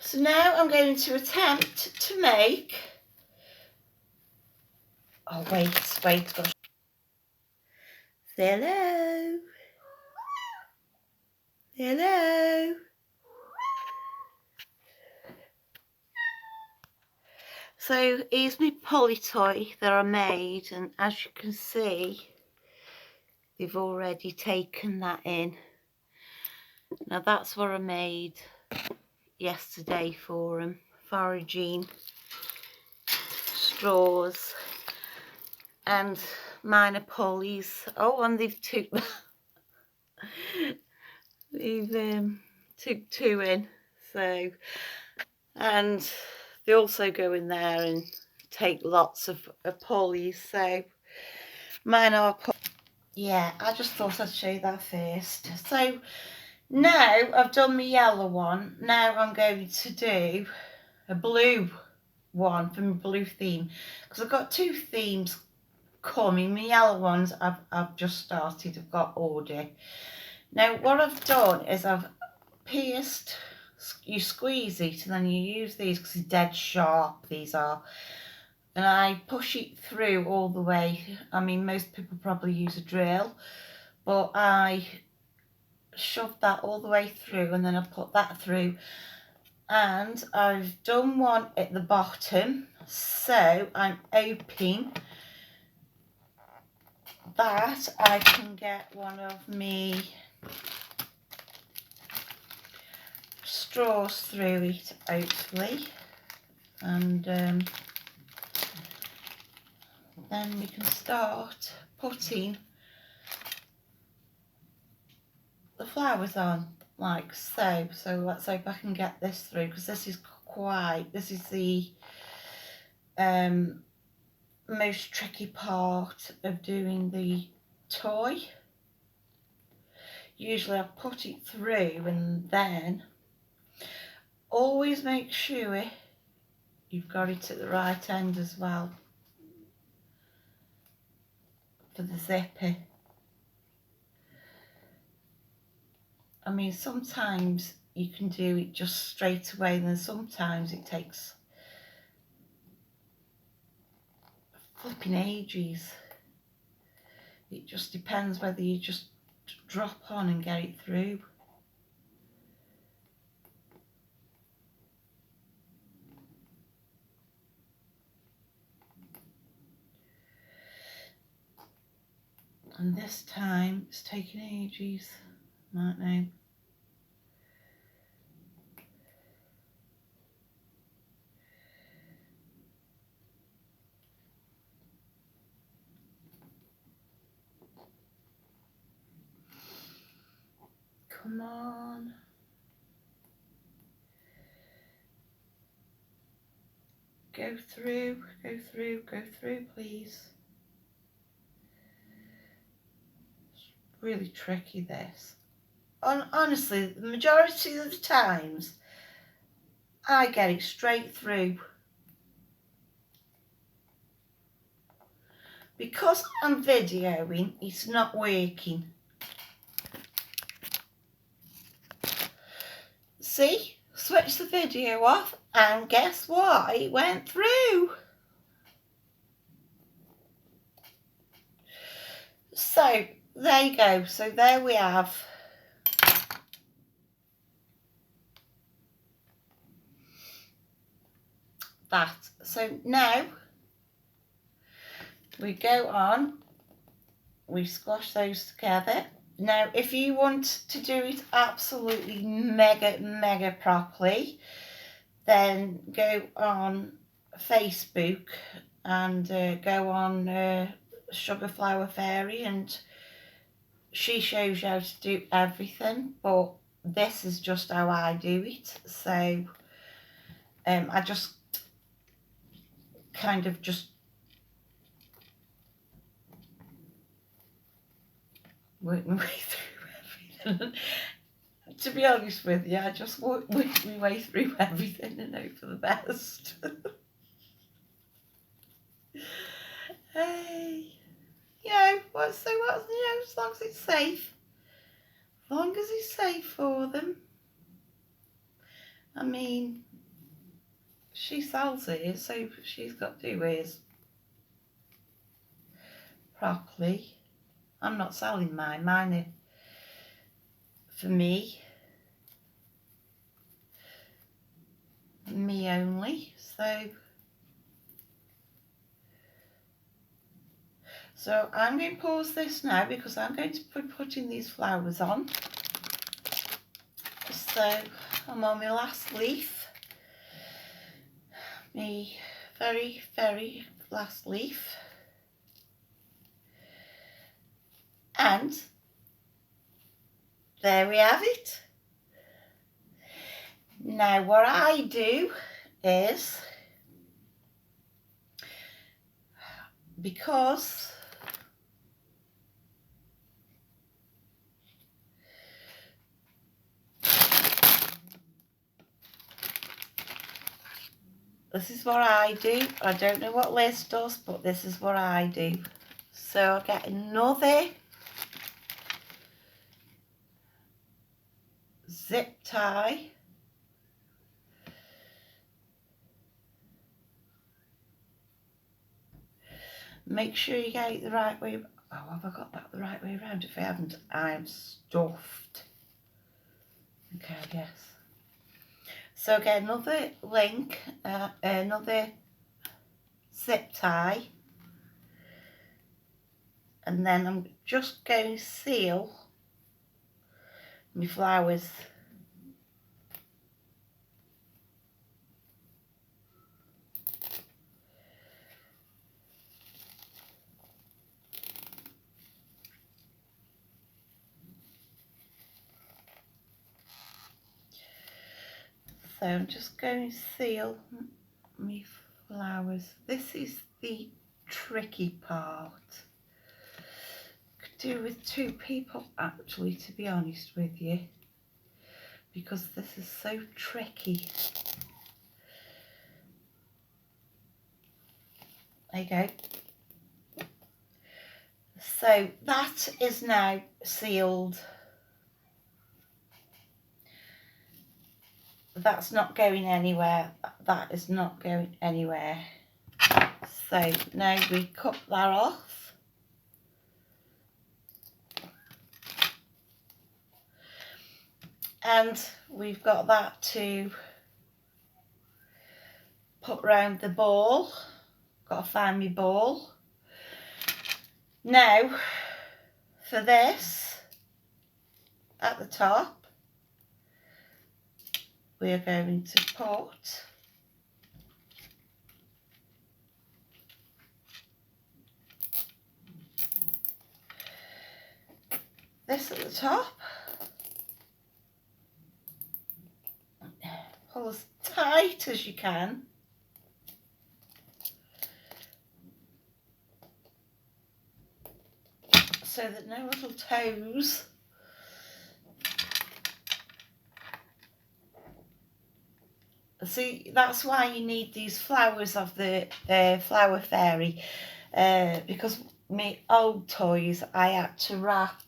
So now I'm going to attempt to make, oh wait, gosh. Hello. Hello. So here's my Polly toy that I made, and as you can see, they've already taken that in. Now that's what I made yesterday for them, foraging straws, and mine are Polly's. Oh, and they've took took two in, so, and they also go in there and take lots of Polly's, so mine are yeah, I just thought I'd show you that first. So now I've done my yellow one, now I'm going to do a blue one for my blue theme, because I've got two themes coming. My yellow ones I've just started, I've got order. Now what I've done is I've pierced, you squeeze it and then you use these because they're dead sharp, these are, and I push it through all the way. I mean, most people probably use a drill, but I shove that all the way through and then I put that through, and I've done one at the bottom, so I'm hoping that I can get one of me straws through it, hopefully, and then we can start putting the flowers on like so. So let's hope I can get this through, because this is the most tricky part of doing the toy. Usually I put it through, and then always make sure you've got it at the right end as well for the zipper. I mean, sometimes you can do it just straight away, and then sometimes it takes flipping ages. It just depends whether you just drop on and get it through. And this time it's taking ages, right now. Come on. Go through, go through, go through, please. It's really tricky, this. Honestly, the majority of the times, I get it straight through. Because I'm videoing, it's not working. See? Switch the video off, and guess what? It went through. So there you go. So there we have that. So now we go on, we squash those together. Now if you want to do it absolutely mega properly, then go on Facebook and go on Sugar Flower Fairy, and she shows you how to do everything, but this is just how I do it. So I just kind of just work my way through everything. To be honest with you, I just work my way through everything and hope for the best. Hey, as long as it's safe. As long as it's safe for them. I mean, she sells hers, so she's got to do hers properly. I'm not selling mine. Mine are for me only. So I'm going to pause this now because I'm going to be putting these flowers on. So I'm on my last leaf, my very, very last leaf. And there we have it. Now what I do is, because this is what I do. I don't know what Liz does, but this is what I do. So I get another zip tie. Make sure you get it the right way. Oh, have I got that the right way around? If I haven't, I'm stuffed. Okay, I guess. So get another link, another zip tie, and then I'm just going to seal my flowers. So I'm just going to seal my flowers. This is the tricky part. Could do with two people actually, to be honest with you, because this is so tricky. There you go. So that is now sealed. That's not going anywhere. That is not going anywhere. So now we cut that off. And we've got that to put round the ball. Got to find my ball. Now, for this, at the top, we are going to put this at the top. Pull as tight as you can. So that no little toes see, that's why you need these flowers of the Flower Fairy, because my old toys I had to wrap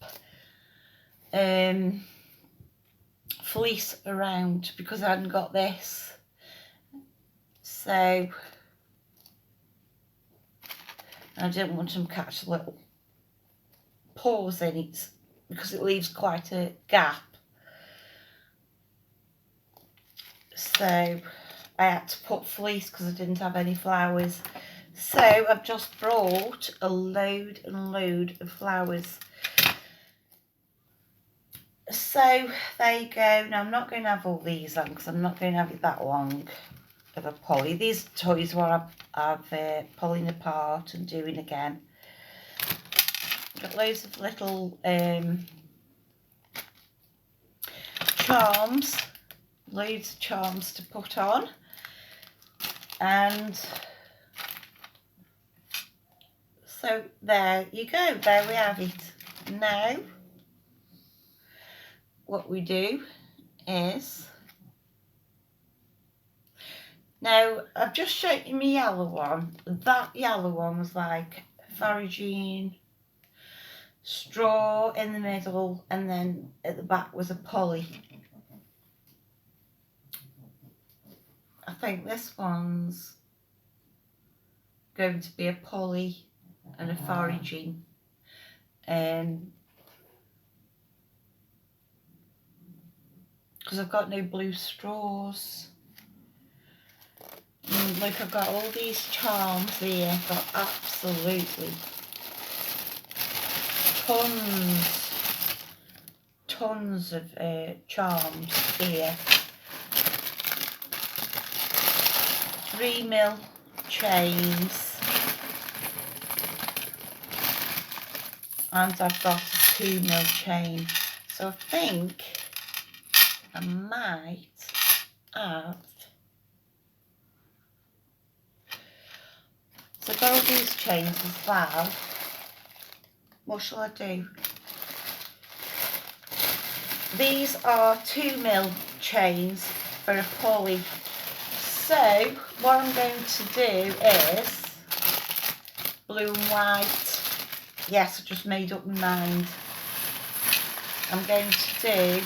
fleece around because I hadn't got this. So I didn't want them to catch little pores in it because it leaves quite a gap. So I had to put fleece because I didn't have any flowers. So I've just brought a load and load of flowers. So there you go. Now I'm not going to have all these on because I'm not going to have it that long of a poly. These toys were I'm pulling apart and doing again. Got loads of little charms. Loads of charms to put on, and so there you go, there we have it. Now what we do is, now I've just shown you my yellow one. That yellow one was like Faragine straw in the middle, and then at the back was a poly. I think this one's going to be a poly and a foraging. Because I've got no blue straws. And look, I've got all these charms here. I've got absolutely tons of charms here. 3mm chains, and I've got a 2mm chain. So I think I might add. So I've got all these chains as well. What shall I do? These are 2mm chains for a poly. So what I'm going to do is blue and white. Yes, I just made up my mind. I'm going to do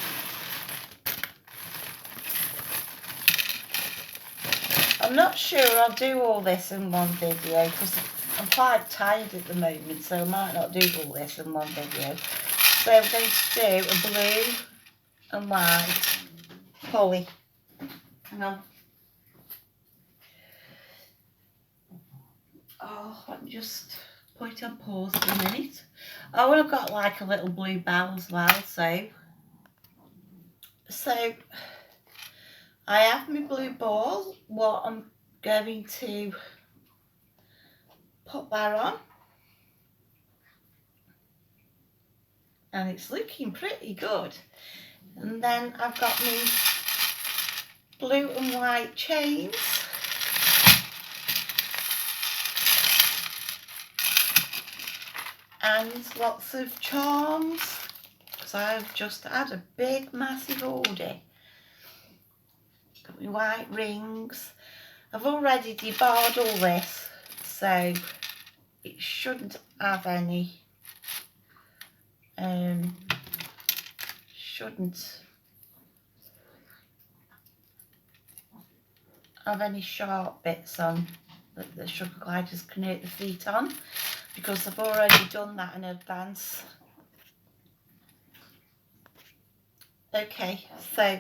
I'm not sure I'll do all this in one video because I'm quite tired at the moment, so I might not do all this in one video. So I'm going to do a blue and white poly. Hang on. Oh, let me just put it on pause for a minute. Oh, and I've got like a little blue bell as well, so I have my blue ball. What I'm going to put that on, and it's looking pretty good. And then I've got my blue and white chains. And lots of charms, because I've just had a big massive order. Got my white rings. I've already debarred all this, so it shouldn't have any sharp bits on that the sugar gliders can hurt the feet on, because I've already done that in advance. Okay, so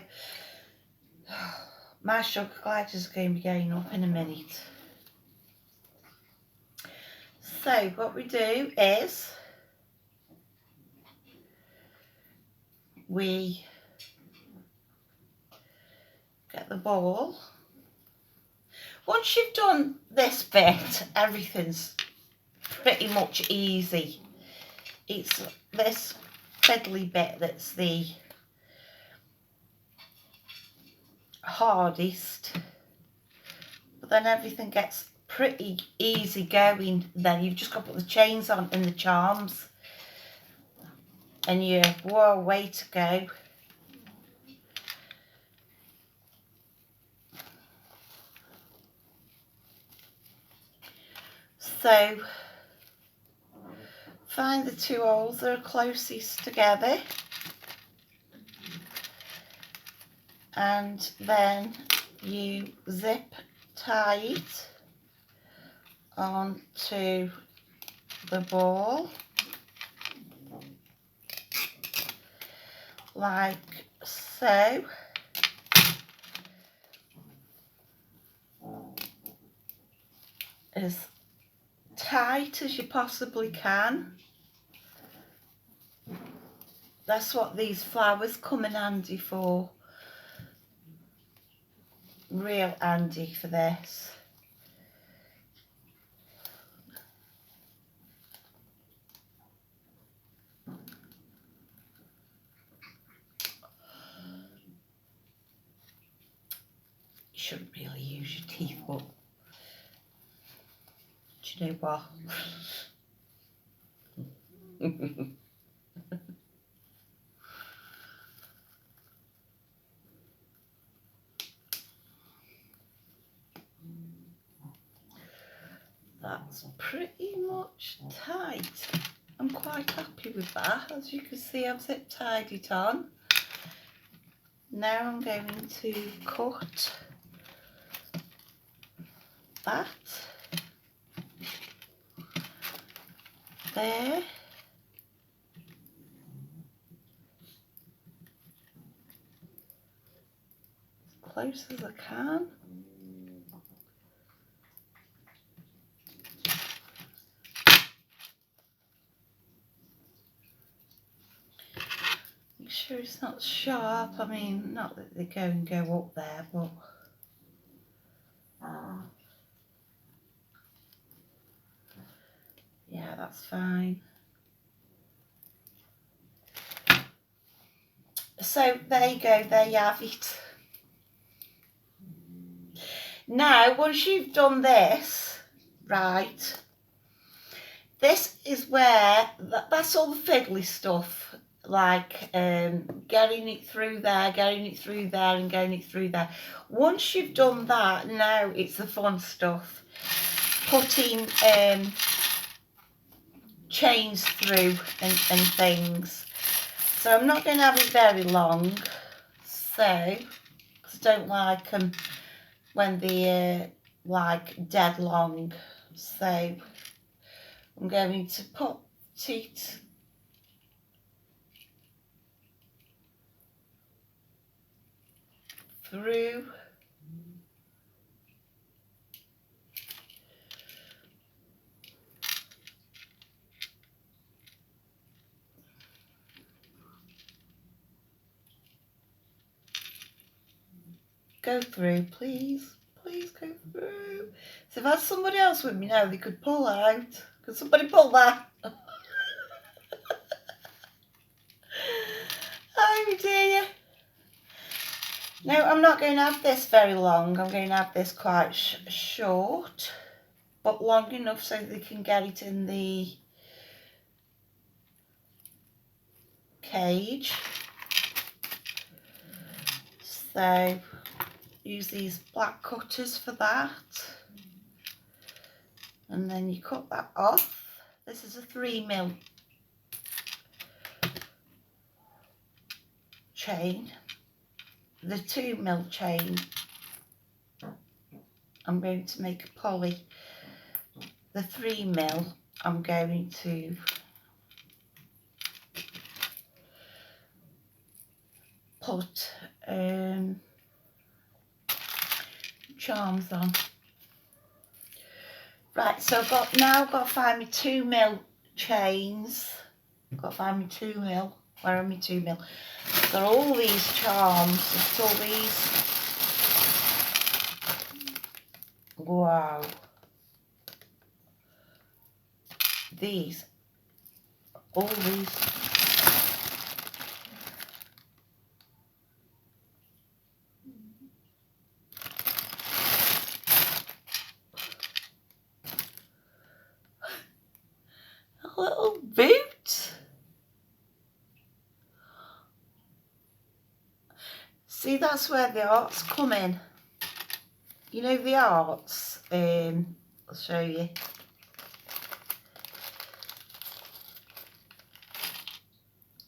my sugar gliders are going to be going up in a minute. So what we do is we get the ball. Once you've done this bit, everything's pretty much easy. It's this fiddly bit that's the hardest, but then everything gets pretty easy going. Then you've just got to put the chains on and the charms, and you're way to go. So find the two holes that are closest together, and then you zip tie it onto the ball like so. As tight as you possibly can. That's what these flowers come in handy for. Real handy for this. You shouldn't really use your teeth, but do you know what? That's pretty much tight. I'm quite happy with that. As you can see, I've zip tied it on. Now I'm going to cut that there. As close as I can. Make sure it's not sharp. I mean, not that they go up there, but yeah, that's fine. So there you go, there you have it. Now, once you've done this, right, this is where, that's all the fiddly stuff, like getting it through there, and getting it through there. Once you've done that, now it's the fun stuff. Putting chains through and things. So I'm not going to have it very long, so, because I don't like them when they're like dead long. So I'm going to put it through. Go through, please. Please go through. So if I had somebody else with me now, they could pull out. Could somebody pull that? Oh dear. Now I'm not going to have this very long. I'm going to have this quite short, but long enough so they can get it in the cage. So use these black cutters for that, and then you cut that off. This is a 3mm chain. The 2mm chain, I'm going to make a pulley. The 3mm, I'm going to put charms on. Right, so I've got to find my 2mm chains. I've got to find my 2mm. Where are my 2mm? Got all these charms. Look at all these. Wow. These. All these. A little boot. See, that's where the arts come in. You know the arts, I'll show you.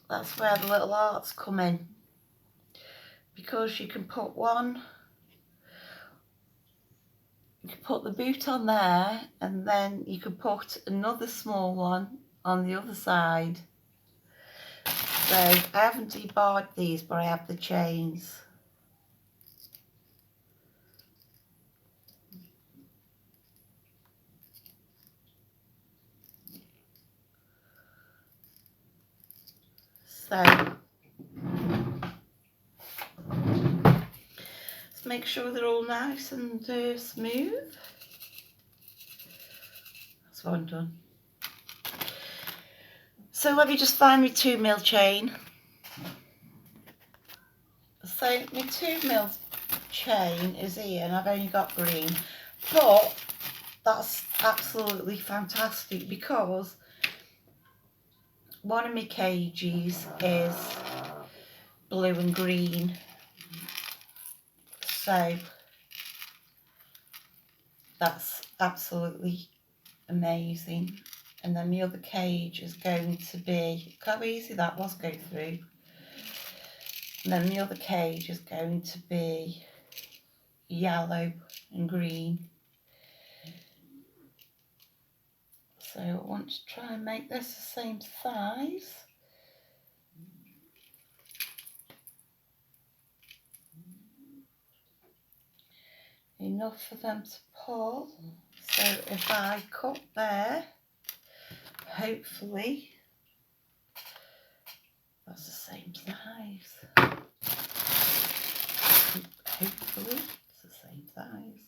That's where the little arts come in. Because you can put one, you can put the boot on there, and then you can put another small one on the other side. So I haven't debarred these, but I have the chains. So let's make sure they're all nice and smooth. That's one done. So let me just find my 2mm chain. So my 2mm chain is here, and I've only got green, but that's absolutely fantastic because one of my cages is blue and green, so that's absolutely amazing. And then the other cage is going to be, look how easy that was going through. And then the other cage is going to be yellow and green. So I want to try and make this the same size. Enough for them to pull. So if I cut there, hopefully that's the same size. Hopefully it's the same size.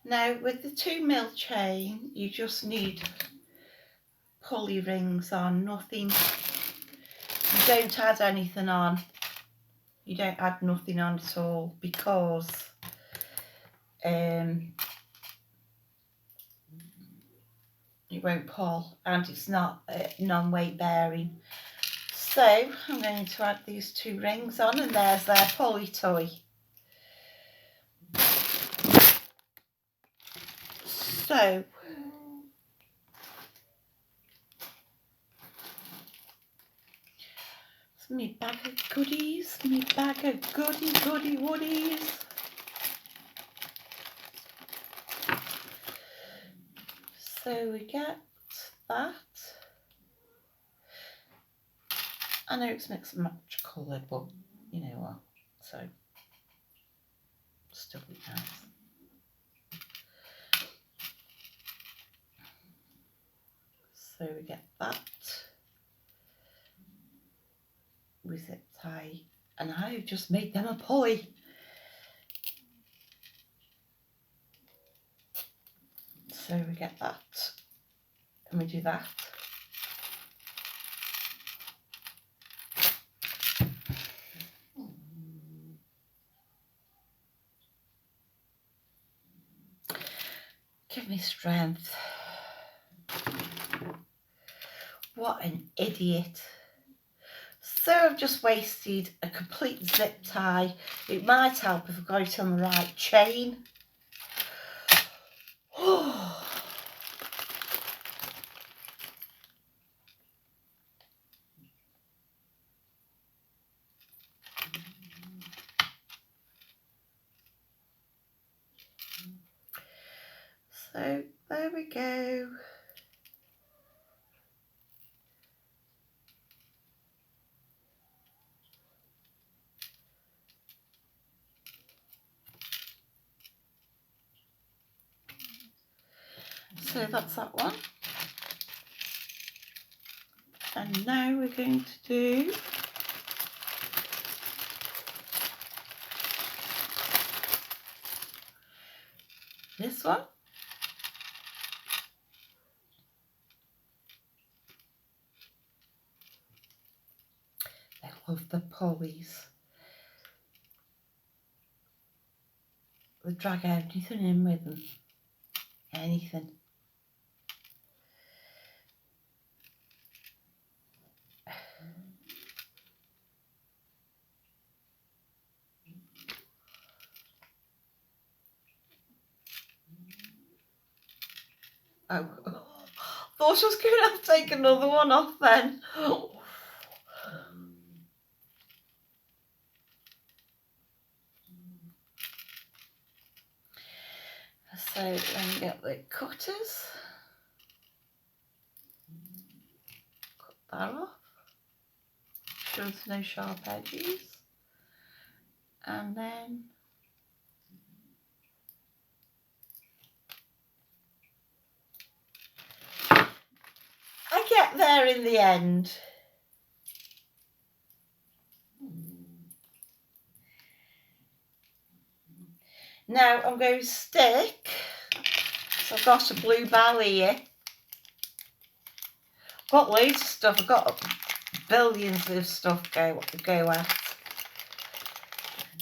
Now with the 2mm chain, you just need pulley rings on, nothing. You don't add anything on. You don't add nothing on at all because it won't pull and it's not non-weight bearing. So I'm going to add these 2 rings on, and there's their pulley toy. So it's my bag of goodies, my bag of goody woodies. So we get that. I know it's mixed and match colour, but you know what, so still be nice. So we get that with zip tie, and I've just made them a pulley. So we get that, and we do that. Give me strength. What an idiot. So I've just wasted a complete zip tie. It might help if I got it on the right chain. So there we go. So that's that one. And now we're going to do this one. I love the pulleys. They drag anything in with them. Anything. Oh, thought I was going to have to take another one off then. So then get the cutters. Cut that off. Sure there's no sharp edges. And then I get there in the end. Now I'm going to stick, so I've got a blue ball here. I've got loads of stuff, I've got billions of stuff go at.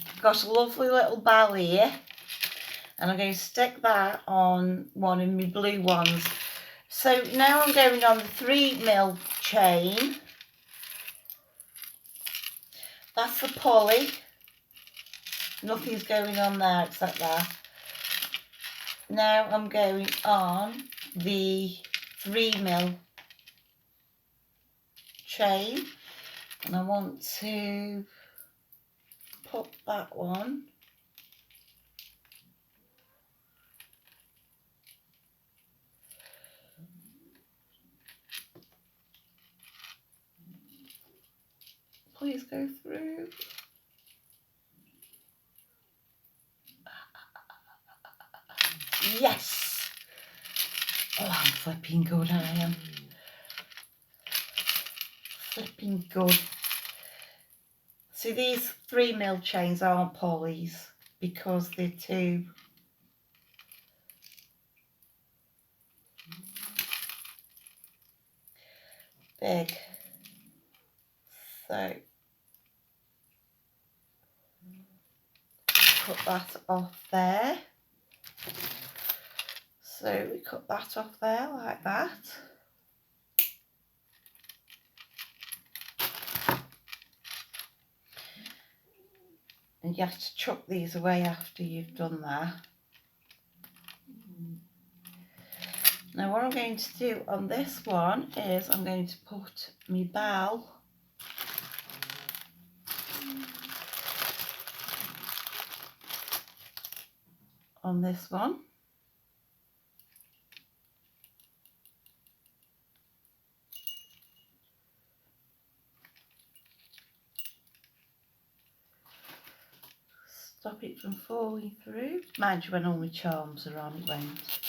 I've got a lovely little ball here, and I'm going to stick that on one of my blue ones. So now I'm going on the 3mm chain. That's the pulley. Nothing's going on there except that. Now I'm going on the 3mm chain, and I want to put that one please go through. Yes! Oh, I'm flipping good, I am. Flipping good. See, these 3mm chains aren't pulleys because they're too big. So, cut that off there. So we cut that off there like that. And you have to chuck these away after you've done that. Now what I'm going to do on this one is I'm going to put my bell on this one. Stop it from falling through. Mind you, when all my charms are on, it won't.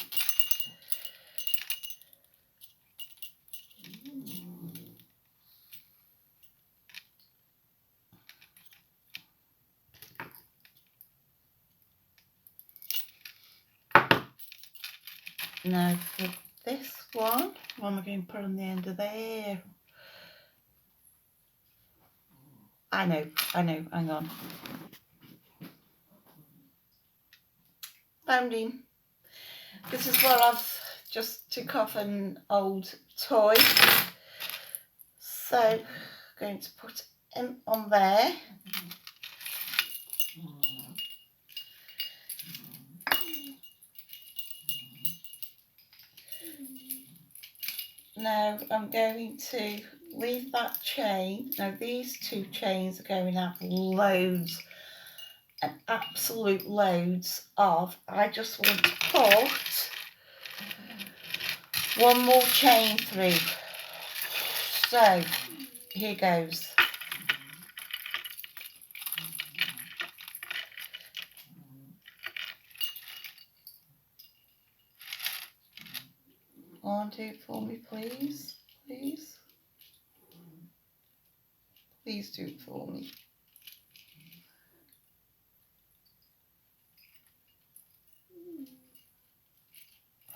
Now for this one, what am I going to put on the end of there? I know, hang on. Found him. This is what I've just took off an old toy. So, I'm going to put him on there. Now I'm going to leave that chain. Now these two chains are going to have loads and absolute loads of. I just want to put one more chain through. So here goes. Want to do it for me, please? Please? Please do it for me.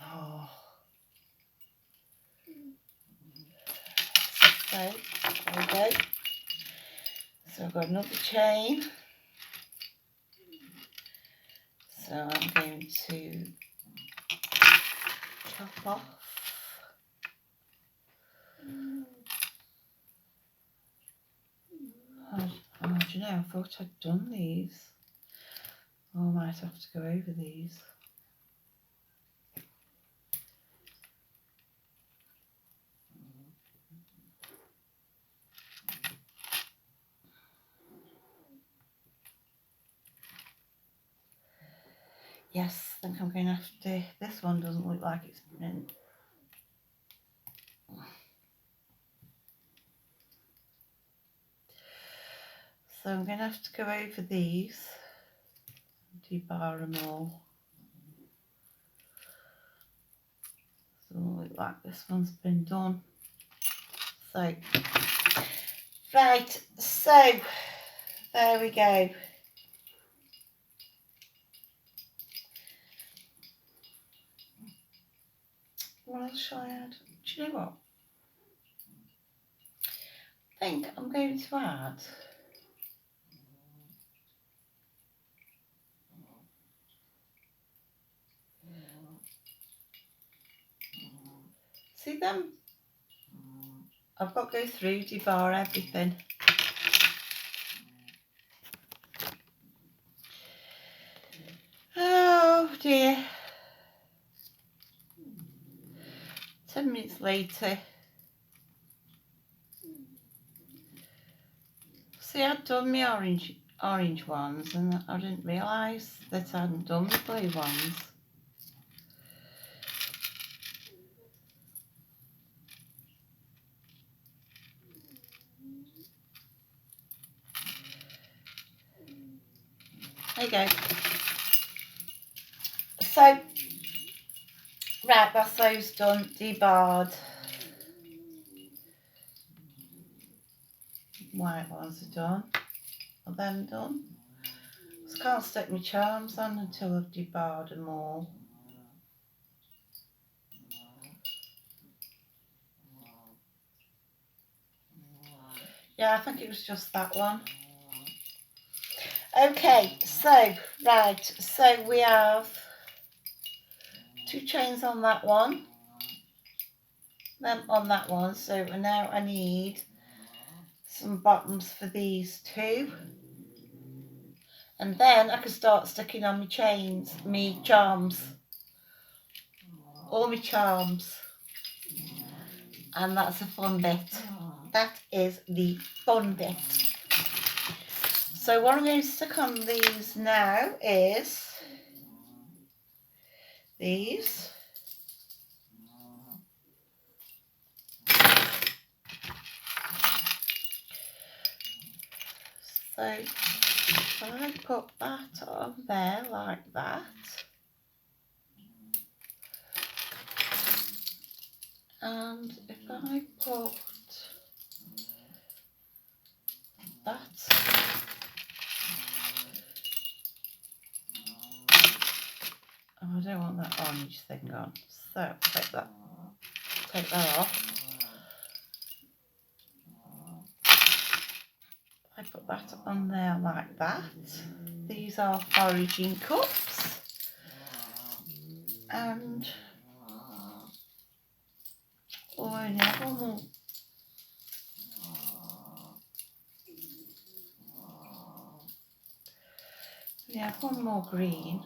Oh. So, there we go. So I've got another chain. So I'm going to chop off. Oh, do you know, I thought I'd done these. Oh, I might have to go over these. Yes, I think I'm going to have to. This one doesn't look like it's print. So I'm going to have to go over these, debar them all. Doesn't look like this one's been done. So, right, so there we go. What else shall I add? Do you know what? I think I'm going to add see them? I've got to go through, debar everything. Oh dear. minutes later. See, I'd done my orange ones and I didn't realise that I hadn't done the blue ones. There you go. So, right, that's those done, debarred. White ones are done. Are them done? I can't stick my charms on until I've debarred them all. Yeah, I think it was just that one. Okay, so, right, so we have 2 chains on that one, then on that one, so now I need some bottoms for these 2. And then I can start sticking on my chains, my charms, all my charms. And that's the fun bit. That is the fun bit. So what I'm going to stick on these now is these. So if I put that on there like that, and if I put that, oh, I don't want that orange thing on, so take that off. I put that on there like that. These are foraging cups, and oh, I only have one more. We have one more green.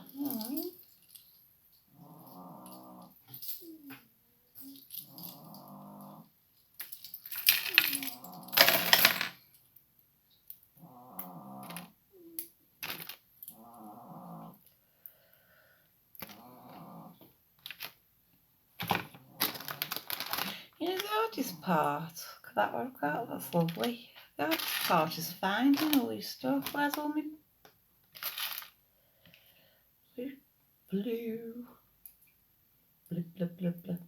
You know, the hardest part, look at that one I've got, that's lovely. The hardest part is finding all this stuff. Where's all my blue? Blue, blah, blah, blah.